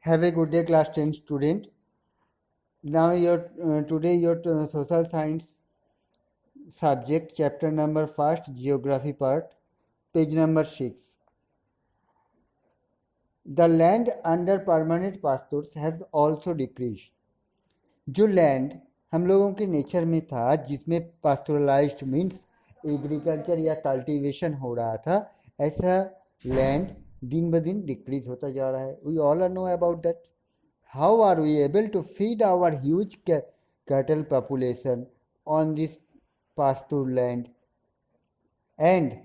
Have a good day, class 10 student. Now today your social science subject, chapter number first, geography part, page number 6. The land under permanent pastures has also decreased. जो land हम लोगों के nature में था, जिसमें पास्टोरलाइज्ड means agriculture या cultivation हो रहा था, ऐसा लैंड दिन ब दिन डिक्रीज होता जा रहा है. We all know about that. How are we able to feed our huge cattle population on this pasture land? And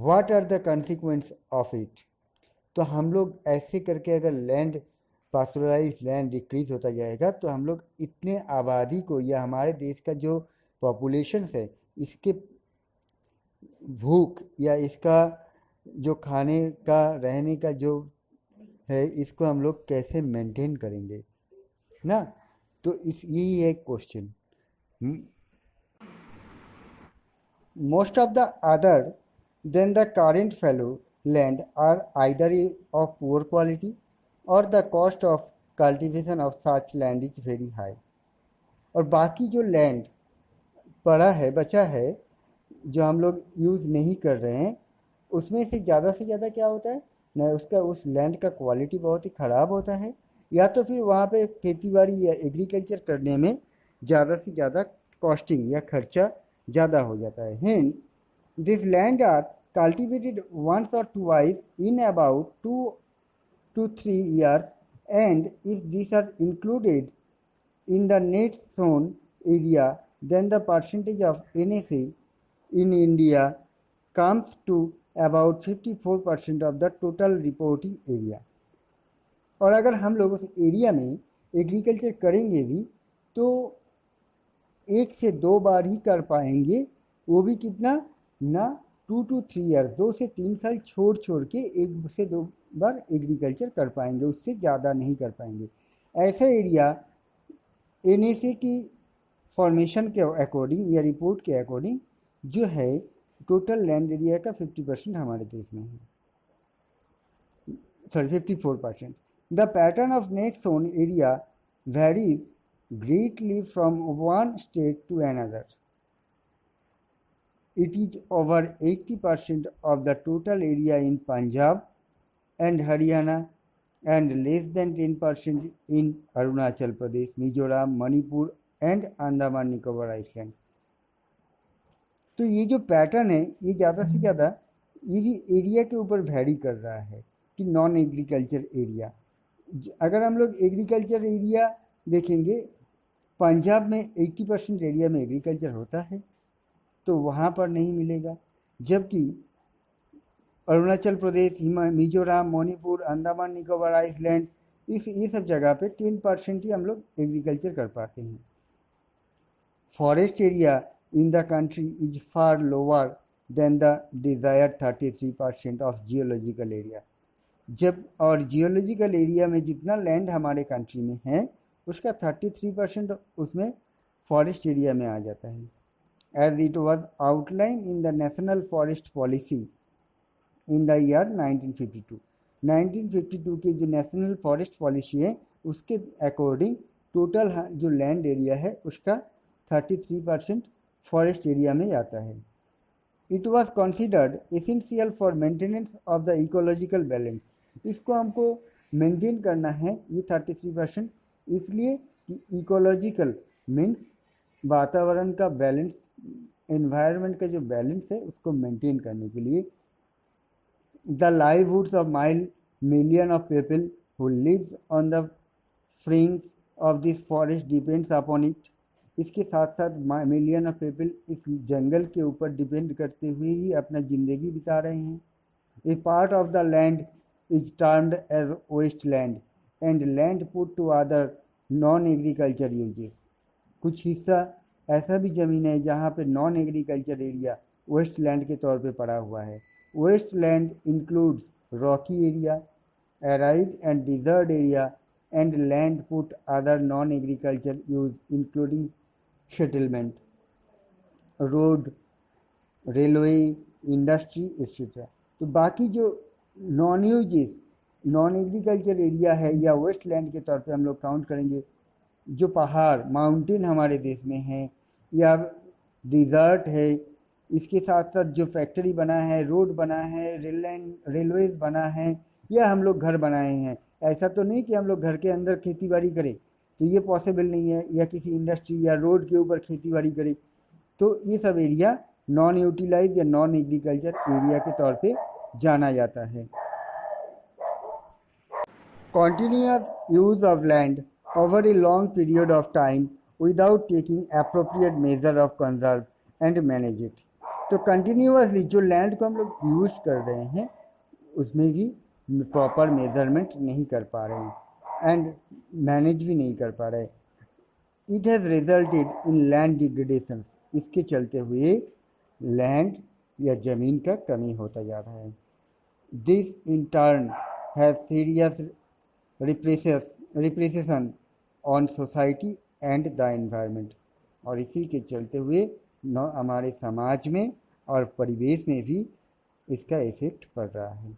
what are the consequences of it? तो हम लोग ऐसे करके अगर लैंड पास्चुराइज लैंड डिक्रीज होता जाएगा तो हम लोग इतने आबादी को या हमारे देश का जो पॉपुलेशन है इसके भूख या इसका जो खाने का रहने का जो है इसको हम लोग कैसे मेंटेन करेंगे ना. तो इस यही है question. Most of the other than the current fallow land are either of poor quality और the cost of cultivation of such land is very high. और बाकी जो लैंड पड़ा है बचा है जो हम लोग यूज़ नहीं कर रहे हैं उसमें से ज़्यादा क्या होता है ना, उसका उस लैंड का क्वालिटी बहुत ही ख़राब होता है, या तो फिर वहाँ पे खेती बाड़ी या एग्रीकल्चर करने में ज़्यादा से ज़्यादा कॉस्टिंग या खर्चा ज़्यादा हो जाता है. Hint, this land are cultivated once or twice in about 2 to 3 years, and if these are included in the net zone area, then the percentage of NSA in India comes to about 54% of the total reporting area. और अगर हम लोग उस area में agriculture करेंगे भी तो 1 से 2 बार ही कर पाएंगे, वो भी कितना ना 2 to 3 years, 2 से 3 साल छोड़ के 1 से 2 बार एग्रीकल्चर कर पाएंगे, उससे ज़्यादा नहीं कर पाएंगे. ऐसा एरिया NSA की फॉर्मेशन के अकॉर्डिंग या रिपोर्ट के अकॉर्डिंग जो है टोटल लैंड एरिया का 50% हमारे देश में है, sorry 54%. The pattern of net zone area varies greatly from one state to another. It is over 80% of the total area in Punjab and Haryana and less than 10% in Arunachal Pradesh, Mizoram, Manipur and Andaman Nicobar Island. तो ये जो pattern है ये ज़्यादा से ज़्यादा ये भी एरिया के ऊपर वैरी कर रहा है कि नॉन एग्रीकल्चर एरिया. अगर हम लोग एग्रीकल्चर एरिया देखेंगे, पंजाब में 80% एरिया में एग्रीकल्चर होता है तो वहाँ पर नहीं मिलेगा, जबकि अरुणाचल प्रदेश, मिजोरम, मणिपुर, अंडमान निकोबार आइलैंड ये सब जगह पे 10% ही हम लोग एग्रीकल्चर कर पाते हैं. Forest area in the country is far lower than the desired 33% of geological area. जब और जियोलॉजिकल एरिया में जितना लैंड हमारे कंट्री में है उसका 33% उसमें फॉरेस्ट एरिया में आ जाता है. As it was outline in the national forest policy in the year 1952 की जो नेशनल फॉरेस्ट पॉलिसी है उसके अकॉर्डिंग टोटल जो लैंड एरिया है उसका 33% फॉरेस्ट एरिया में जाता है. It was considered essential for maintenance of the ecological balance. इसको हमको मेंटेन करना है ये 33%, इसलिए कि इकोलॉजिकल मीन्स वातावरण का बैलेंस, एनवायरनमेंट का जो बैलेंस है उसको मेंटेन करने के लिए. The livelihoods of million of people who lives on the fringes of this forest depends upon it. इसके साथ साथ मिलियन ऑफ पीपल इस जंगल के ऊपर डिपेंड करते हुए ही अपना ज़िंदगी बिता रहे हैं. A part of the land is termed as waste land and land put to other non agriculture uses. कुछ हिस्सा ऐसा भी ज़मीन है जहाँ पे non agriculture area waste land के तौर पे पड़ा हुआ है. Waste land includes rocky area, arid and desert area and land put other non-agriculture use including settlement, road, railway, industry etc. तो बाकी जो non uses non agriculture area है या वेस्ट लैंड के तौर पे हम लोग काउंट करेंगे जो पहाड़ माउंटेन हमारे देश में हैं या डिज़र्ट है, इसके साथ साथ जो फैक्ट्री बना है, रोड बना है, रेलवेज बना है या हम लोग घर बनाए हैं। ऐसा तो नहीं कि हम लोग घर के अंदर खेती बाड़ी करें, तो ये पॉसिबल नहीं है, या किसी इंडस्ट्री या रोड के ऊपर खेती बाड़ी करें। तो ये सब एरिया नॉन यूटिलाइज या नॉन एग्रीकल्चर एरिया के तौर पे जाना जाता है। Continuous use of land over a long period of time without taking appropriate measure of conserve and manage it। तो कंटिन्यूसली जो लैंड को हम लोग यूज कर रहे हैं उसमें भी प्रॉपर मेजरमेंट नहीं कर पा रहे हैं एंड मैनेज भी नहीं कर पा रहे। It has resulted in land degradation. इसके चलते हुए लैंड या ज़मीन का कमी होता जा रहा है। This in turn has serious repression on society and the environment. और इसी के चलते हुए हमारे समाज में और परिवेश में भी इसका इफेक्ट पड़ रहा है।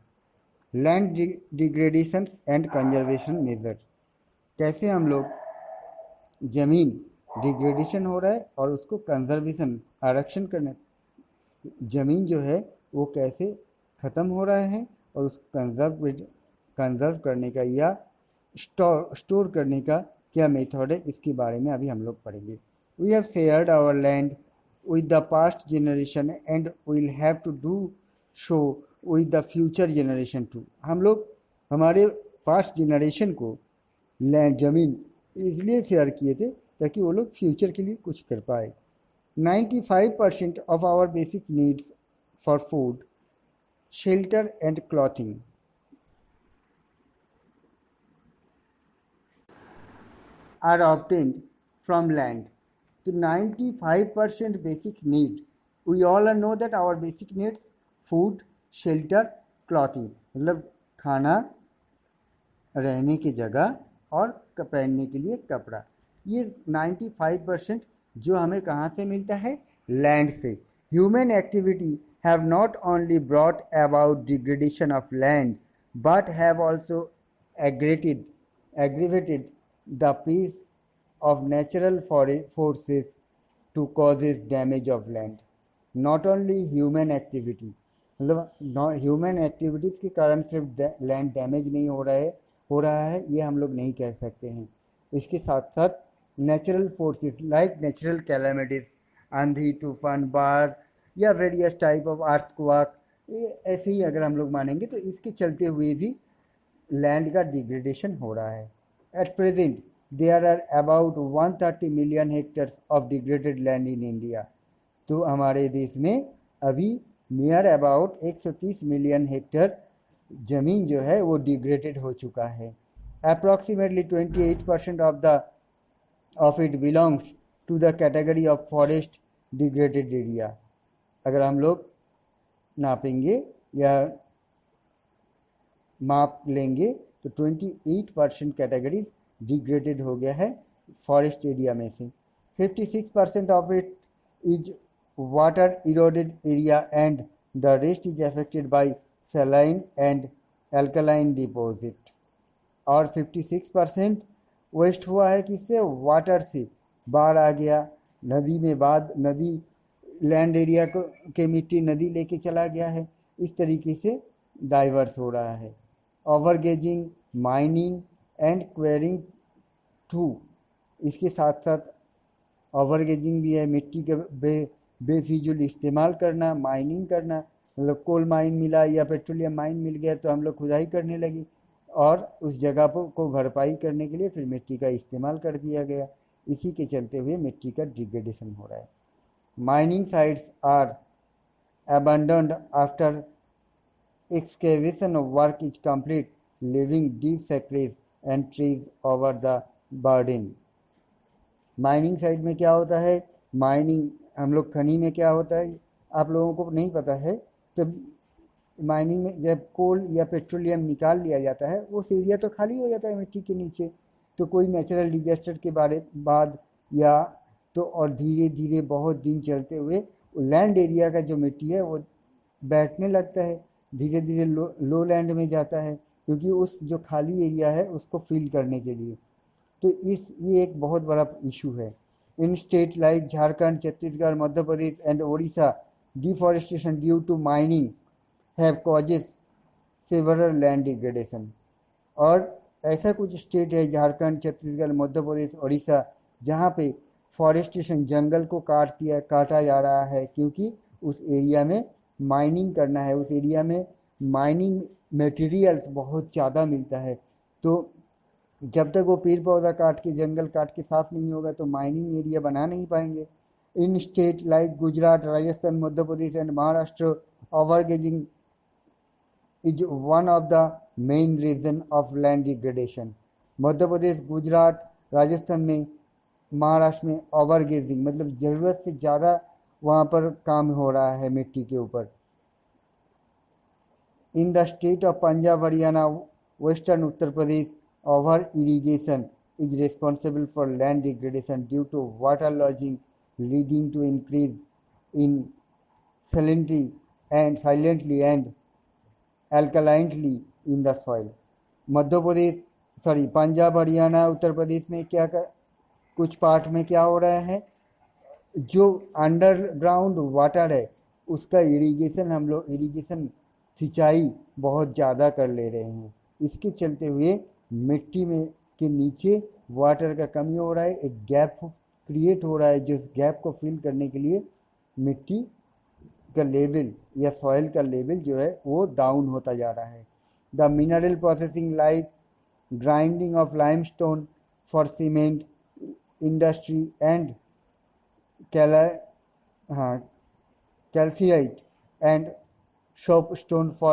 Land degradation and conservation measure, कैसे हम लोग ज़मीन डिग्रेडेशन हो रहा है और उसको कंजर्वेशन आरक्षण करना, ज़मीन जो है वो कैसे ख़त्म हो रहा है और उसको कंजर्व करने का या स्टोर करने का क्या मेथड है, इसके बारे में अभी हम लोग पढ़ेंगे। We have shared our land with the past generation and will have to do so with the future generation too. हम लोग हमारे पास्ट जनरेशन को लैंड ज़मीन इसलिए शेयर किए थे ताकि वो लोग फ्यूचर के लिए कुछ कर पाए। 95% of our basic needs for food, shelter and clothing are obtained from land। तो 95% basic need, we all know that our basic needs food, shelter, clothing, मतलब खाना, रहने की जगह और पहनने के लिए कपड़ा। ये 95% जो हमें कहाँ से मिलता है? लैंड से। Human activity have not only brought about degradation of land but have also aggravated the peace of natural forces to causes damage of land। not only human activity, मतलब ह्यूमन एक्टिविटीज़ के कारण सिर्फ land damage नहीं हो रहा है ये हम लोग नहीं कह सकते हैं। इसके साथ साथ natural forces like natural calamities, आंधी, तूफान, बाढ़ या वेरियस टाइप ऑफ अर्थक्वेक, ऐसे ही अगर हम लोग मानेंगे तो इसके चलते हुए भी लैंड का डिग्रेडेशन हो रहा है। At present there are about 130 million hectares of degraded land in India. तो हमारे देश में अभी नियर अबाउट 130 मिलियन हेक्टेयर ज़मीन जो है वो डिग्रेडेड हो चुका है। Approximately 28% of it belongs to the category of forest degraded area. अगर हम लोग नापेंगे या माप लेंगे तो 28% कैटेगरीज डिग्रेडेड हो गया है फॉरेस्ट एरिया में से। 56% of it is water eroded area and the rest is affected by saline and alkaline deposit. और 56% वेस्ट हुआ है किससे? वाटर से। बाढ़ आ गया, नदी में नदी लैंड एरिया के मिट्टी नदी लेके चला गया है, इस तरीके से डाइवर्स हो रहा है। Overgrazing, mining and quarrying too, इसके साथ साथ ओवरगेजिंग भी है, मिट्टी के बेफिजुल इस्तेमाल करना, माइनिंग करना, मतलब कोल माइन मिला या पेट्रोलियम माइन मिल गया तो हम लोग खुदाई करने लगे और उस जगह को भरपाई करने के लिए फिर मिट्टी का इस्तेमाल कर दिया गया। इसी के चलते हुए मिट्टी का डिग्रेडेशन हो रहा है। Mining sites are abandoned after excavation work is complete, leaving deep secrets and trees over the burden। Mining site में क्या होता है? माइनिंग हम लोग खनी में क्या होता है आप लोगों को नहीं पता है। तो माइनिंग में जब कोल या पेट्रोलियम निकाल लिया जाता है उस एरिया तो खाली हो जाता है मिट्टी के नीचे, तो कोई नेचुरल डिजास्टर के बाद या तो और धीरे धीरे बहुत दिन चलते हुए लैंड एरिया का जो मिट्टी है वो बैठने लगता है, धीरे धीरे लो लैंड में जाता है। क्योंकि उस जो खाली एरिया है उसको फिल करने के लिए। तो ये एक बहुत बड़ा इशू है। In state like Jharkhand, Chhattisgarh, Madhya Pradesh and Odisha, deforestation due to mining have causes several land degradation. और ऐसा कुछ स्टेट है झारखंड, छत्तीसगढ़, मध्य प्रदेश, उड़ीसा, जहाँ पे फॉरेस्टेशन जंगल को काटा जा रहा है, क्योंकि उस एरिया में माइनिंग करना है। उस एरिया में माइनिंग मटेरियल्स बहुत ज़्यादा मिलता है। तो जब तक वो पेड़ पौधा काट के, जंगल काट के साफ नहीं होगा तो माइनिंग एरिया बना नहीं पाएंगे। In state like Gujarat, Rajasthan, Madhya Pradesh and Maharashtra, overgrazing is one of the main reason of land degradation. Madhya Pradesh, Gujarat, Rajasthan में, महाराष्ट्र में ओवरगेजिंग मतलब ज़रूरत से ज़्यादा वहाँ पर काम हो रहा है मिट्टी के ऊपर। In the state of Punjab, Haryana, western Uttar Pradesh, over irrigation is responsible for land degradation due to water lodging, leading to increase in silently and alkalinity in the soil। Madhya Pradesh Punjab, Haryana, Uttar Pradesh में कुछ पार्ट में क्या हो रहा है, जो अंडरग्राउंड वाटर है उसका इरिगेशन सिंचाई बहुत ज़्यादा कर ले रहे हैं। इसके चलते हुए मिट्टी में के नीचे वाटर का कमी हो रहा है, एक गैप क्रिएट हो रहा है, जो गैप को फिल करने के लिए मिट्टी का लेवल या सॉइल का लेवल जो है वो डाउन होता जा रहा है। The mineral processing like grinding of limestone for cement industry and calcite and soapstone for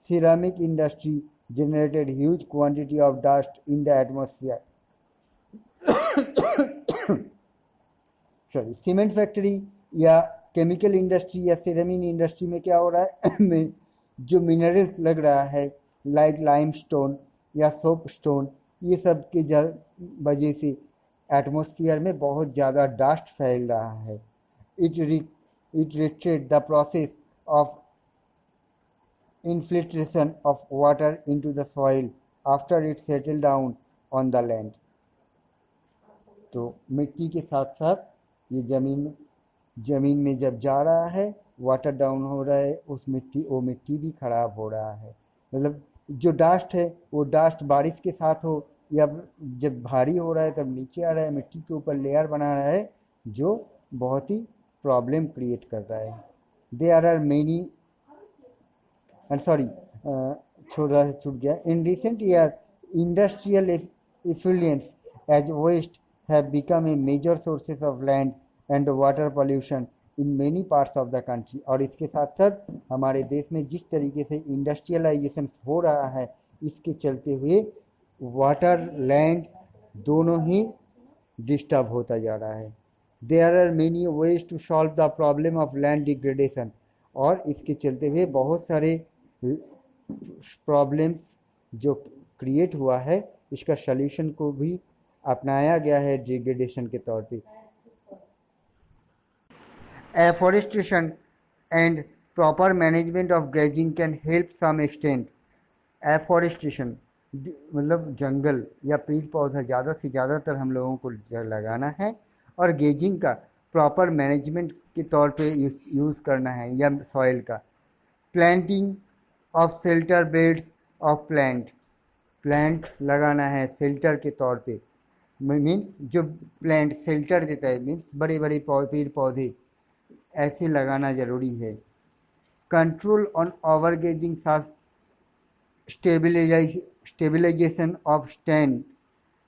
ceramic industry generated huge quantity of dust in the atmosphere। Cement factory या केमिकल इंडस्ट्री या ceramic industry में क्या हो रहा है जो minerals लग रहा है लाइक लाइमस्टोन या सोपस्टोन, ये सब के वजह से एटमॉस्फेयर में बहुत ज़्यादा डस्ट फैल रहा है। It restricted the process of infiltration of water into the soil after it settled down on the land। तो मिट्टी के साथ साथ ये जमीन में जब जा रहा है, वाटर डाउन हो रहा है, वो मिट्टी भी खराब हो रहा है। मतलब जो डस्ट है वो डस्ट बारिश के साथ हो या जब भारी हो रहा है तब नीचे आ रहा है, मिट्टी के ऊपर लेयर बना रहा है, जो बहुत ही प्रॉब्लम क्रिएट कर रहा है। देयर आर मेनी छूट गया। In recent year industrial effluents as waste have become a major sources of land and water pollution in many parts of the country. और इसके साथ साथ हमारे देश में जिस तरीके से इंडस्ट्रियलाइजेशन हो रहा है, इसके चलते हुए वाटर लैंड दोनों ही डिस्टर्ब होता जा रहा है। There are many ways to solve the problem of land degradation. और इसके चलते हुए बहुत सारे प्रॉब्लम्स जो क्रिएट हुआ है, इसका सल्यूशन को भी अपनाया गया है डिग्रेडेशन के तौर पे। Afforestation and proper management of grazing can help some extent. Afforestation मतलब जंगल या पेड़ पौधा ज़्यादा से ज़्यादातर हम लोगों को लगाना है, और गेजिंग का प्रॉपर मैनेजमेंट के तौर पे यूज़ करना है, या सॉइल का। Planting of shelter beds of plant लगाना है शेल्टर के तौर पे। मीन्स जो प्लांट शेल्टर देता है, मीन्स बड़े बड़े पेड़ पौधे ऐसे लगाना ज़रूरी है। Control on overgrazing, stabilization of sand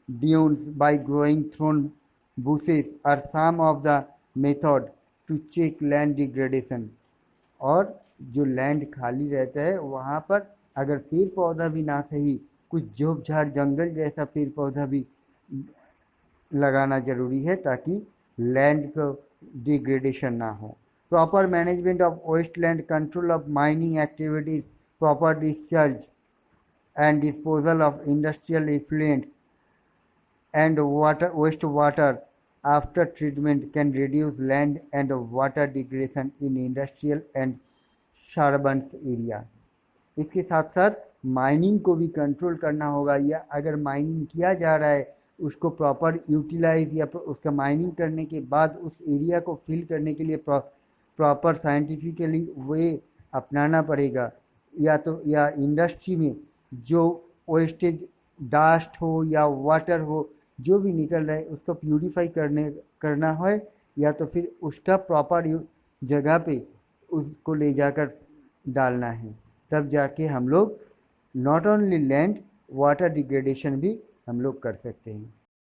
dunes by growing thorn bushes are some of the method to check land degradation। और जो लैंड खाली रहता है वहाँ पर अगर पेड़ पौधा भी ना सही, कुछ झोप झाड़ जंगल जैसा पेड़ पौधा भी लगाना ज़रूरी है, ताकि लैंड को डिग्रेडेशन ना हो। Proper management of waste land, control of mining activities, proper discharge and disposal of industrial effluents and wastewater after treatment can reduce land and water degradation in industrial and suburban area। इसके साथ साथ mining को भी control करना होगा, या अगर mining किया जा रहा है उसको प्रॉपर यूटिलाइज या उसका माइनिंग करने के बाद उस एरिया को फिल करने के लिए प्रॉपर साइंटिफिकली वे अपनाना पड़ेगा। या इंडस्ट्री में जो वेस्टेज डास्ट हो या वाटर हो जो भी निकल रहा है उसको प्यूरिफाई करना है, या तो फिर उसका प्रॉपर जगह पे उसको ले जाकर डालना है। तब जाके हम लोग not only land water degradation भी हम लोग कर सकते हैं।